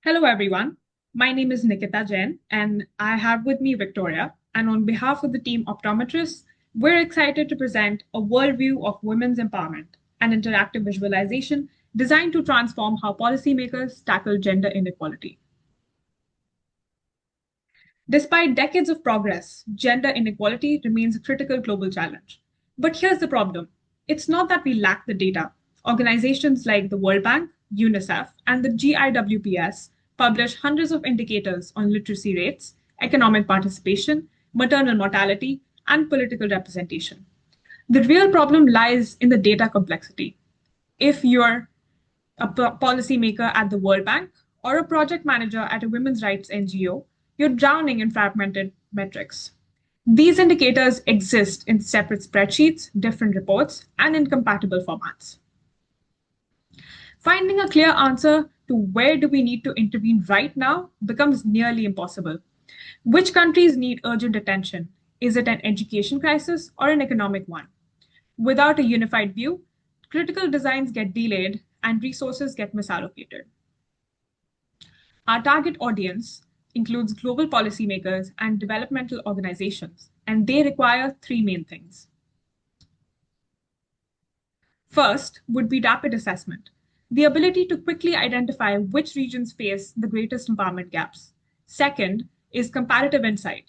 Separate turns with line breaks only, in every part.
Hello, everyone. My name is Nikita Jain, and I have with me Victoria. And on behalf of the team Optometrists, we're excited to present a worldview of women's empowerment, an interactive visualization designed to transform how policymakers tackle gender inequality. Despite decades of progress, gender inequality remains a critical global challenge. But here's the problem: it's not that we lack the data. Organizations like the World Bank, UNICEF, and the GIWPS publish hundreds of indicators on literacy rates, economic participation, maternal mortality, and political representation. The real problem lies in the data complexity. If you're a policymaker at the World Bank, or a project manager at a women's rights NGO, you're drowning in fragmented metrics. These indicators exist in separate spreadsheets, different reports, and incompatible formats. Finding a clear answer to where do we need to intervene right now becomes nearly impossible. Which countries need urgent attention? Is it an education crisis or an economic one? Without a unified view, critical designs get delayed and resources get misallocated. Our target audience includes global policymakers and developmental organizations, and they require three main things. First would be rapid assessment, the ability to quickly identify which regions face the greatest empowerment gaps. Second is comparative insight,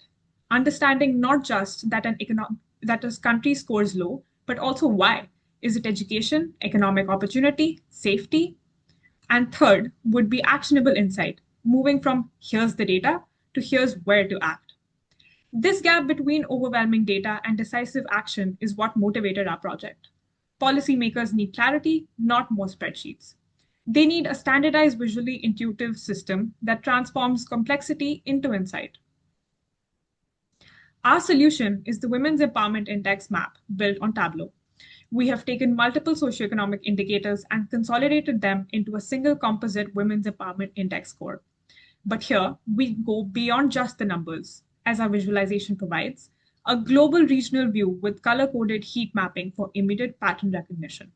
understanding not just that that a country scores low, but also why. Is it education, economic opportunity, safety? And third would be actionable insight, moving from here's the data to here's where to act. This gap between overwhelming data and decisive action is what motivated our project. Policymakers need clarity, not more spreadsheets. They need a standardized, visually intuitive system that transforms complexity into insight. Our solution is the Women's Empowerment Index map built on Tableau. We have taken multiple socioeconomic indicators and consolidated them into a single composite Women's Empowerment Index score. But here, we go beyond just the numbers, as our visualization provides, a global regional view with color-coded heat mapping for immediate pattern recognition.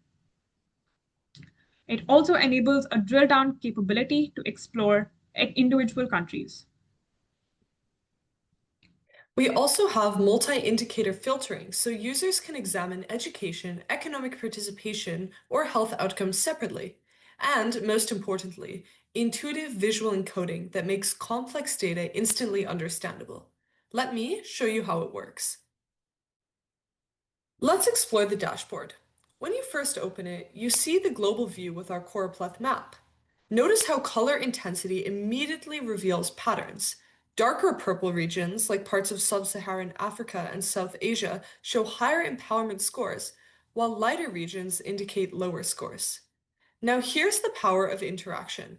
It also enables a drill-down capability to explore individual countries.
We also have multi-indicator filtering, so users can examine education, economic participation, or health outcomes separately. And most importantly, intuitive visual encoding that makes complex data instantly understandable. Let me show you how it works. Let's explore the dashboard. When you first open it, you see the global view with our choropleth map. Notice how color intensity immediately reveals patterns. Darker purple regions, like parts of sub-Saharan Africa and South Asia, show higher empowerment scores, while lighter regions indicate lower scores. Now here's the power of interaction.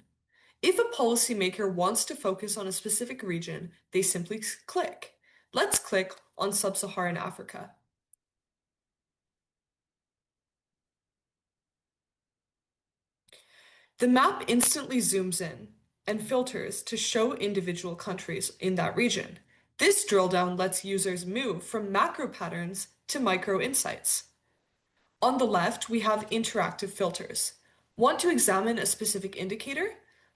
If a policymaker wants to focus on a specific region, they simply click. Let's click on sub-Saharan Africa. The map instantly zooms in and filters to show individual countries in that region. This drill down lets users move from macro patterns to micro insights. On the left, we have interactive filters. Want to examine a specific indicator?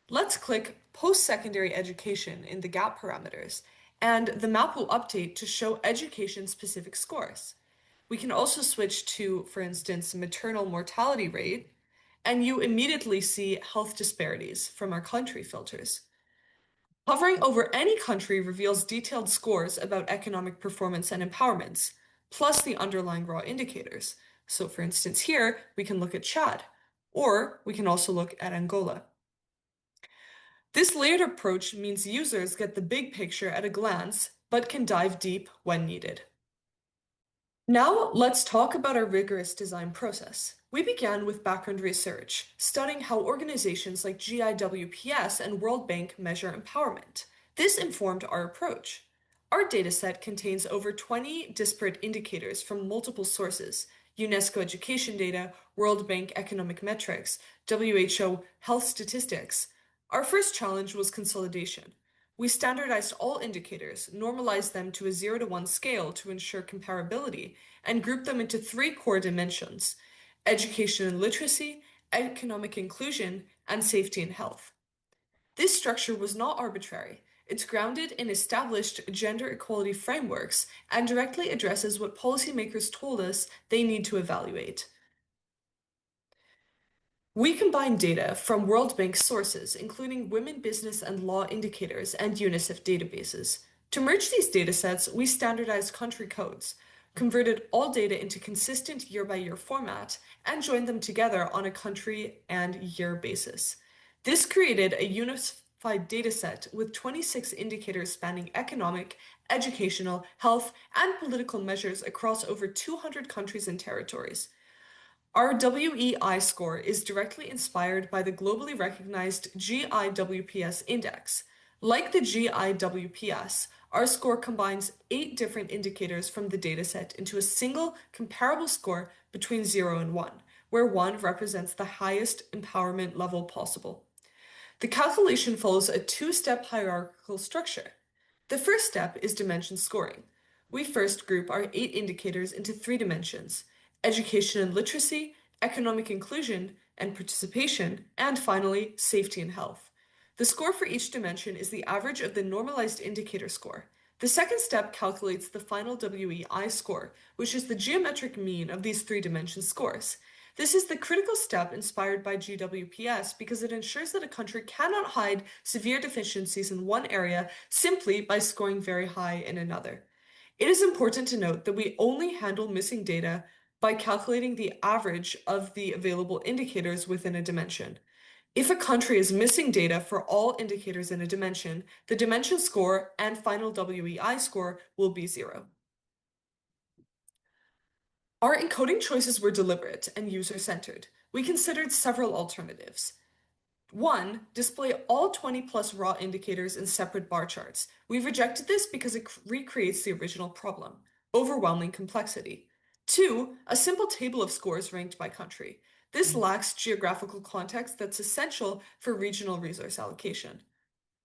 Let's click post-secondary education in the gap parameters, and the map will update to show education-specific scores. We can also switch to, for instance, maternal mortality rate, and you immediately see health disparities from our country filters. Hovering over any country reveals detailed scores about economic performance and empowerments, plus the underlying raw indicators. So for instance, here we can look at Chad, or we can also look at Angola. This layered approach means users get the big picture at a glance, but can dive deep when needed. Now let's talk about our rigorous design process. We began with background research, studying how organizations like GIWPS and World Bank measure empowerment. This informed our approach. Our dataset contains over 20 disparate indicators from multiple sources: UNESCO education data, World Bank economic metrics, WHO health statistics. Our first challenge was consolidation. We standardized all indicators, normalized them to a 0-to-1 scale to ensure comparability, and grouped them into three core dimensions: education and literacy, economic inclusion, and safety and health. This structure was not arbitrary. It's grounded in established gender equality frameworks and directly addresses what policymakers told us they need to evaluate. We combine data from World Bank sources, including Women, Business, and Law indicators and UNICEF databases. To merge these datasets, we standardized country codes, converted all data into consistent year-by-year format, and joined them together on a country and year basis. This created a unified dataset with 26 indicators spanning economic, educational, health, and political measures across over 200 countries and territories. Our WEI score is directly inspired by the globally recognized GIWPS index. Like the GIWPS, our score combines 8 different indicators from the dataset into a single comparable score between 0 and 1, where 1 represents the highest empowerment level possible. The calculation follows a two-step hierarchical structure. The first step is dimension scoring. We first group our 8 indicators into 3 dimensions: education and literacy, economic inclusion and participation, and finally, safety and health. The score for each dimension is the average of the normalized indicator score. The second step calculates the final WEI score, which is the geometric mean of these 3 dimension scores. This is the critical step inspired by GWPS because it ensures that a country cannot hide severe deficiencies in one area simply by scoring very high in another. It is important to note that we only handle missing data by calculating the average of the available indicators within a dimension. If a country is missing data for all indicators in a dimension, the dimension score and final WEI score will be 0. Our encoding choices were deliberate and user-centered. We considered several alternatives. 1. Display all 20 plus raw indicators in separate bar charts. We rejected this because it recreates the original problem: overwhelming complexity. 2. A simple table of scores ranked by country. This lacks geographical context that's essential for regional resource allocation.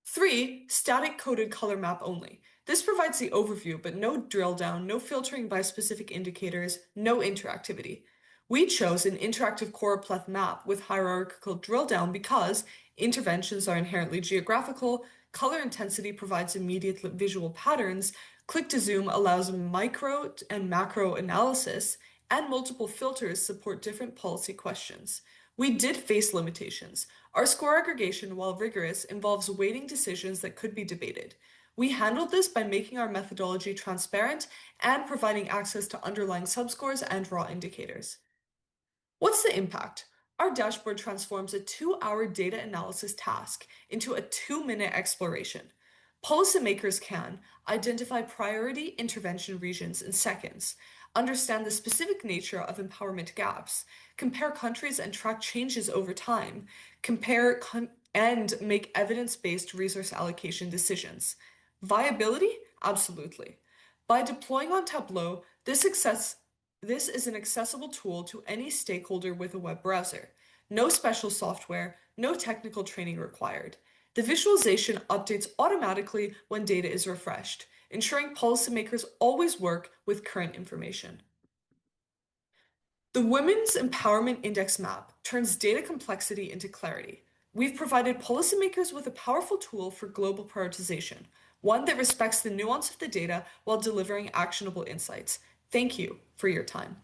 3. Static coded color map only. This provides the overview, but no drill down, no filtering by specific indicators, no interactivity. We chose an interactive choropleth map with hierarchical drill down because interventions are inherently geographical, color intensity provides immediate visual patterns, click to zoom allows micro and macro analysis, and multiple filters support different policy questions. We did face limitations. Our score aggregation, while rigorous, involves weighting decisions that could be debated. We handled this by making our methodology transparent and providing access to underlying subscores and raw indicators. What's the impact? Our dashboard transforms a 2-hour data analysis task into a 2-minute exploration. Policymakers can identify priority intervention regions in seconds, understand the specific nature of empowerment gaps, compare countries and track changes over time, and make evidence-based resource allocation decisions. Viability? Absolutely. By deploying on Tableau, this is an accessible tool to any stakeholder with a web browser. No special software, no technical training required. The visualization updates automatically when data is refreshed, ensuring policymakers always work with current information. The Women's Empowerment Index map turns data complexity into clarity. We've provided policymakers with a powerful tool for global prioritization, one that respects the nuance of the data while delivering actionable insights. Thank you for your time.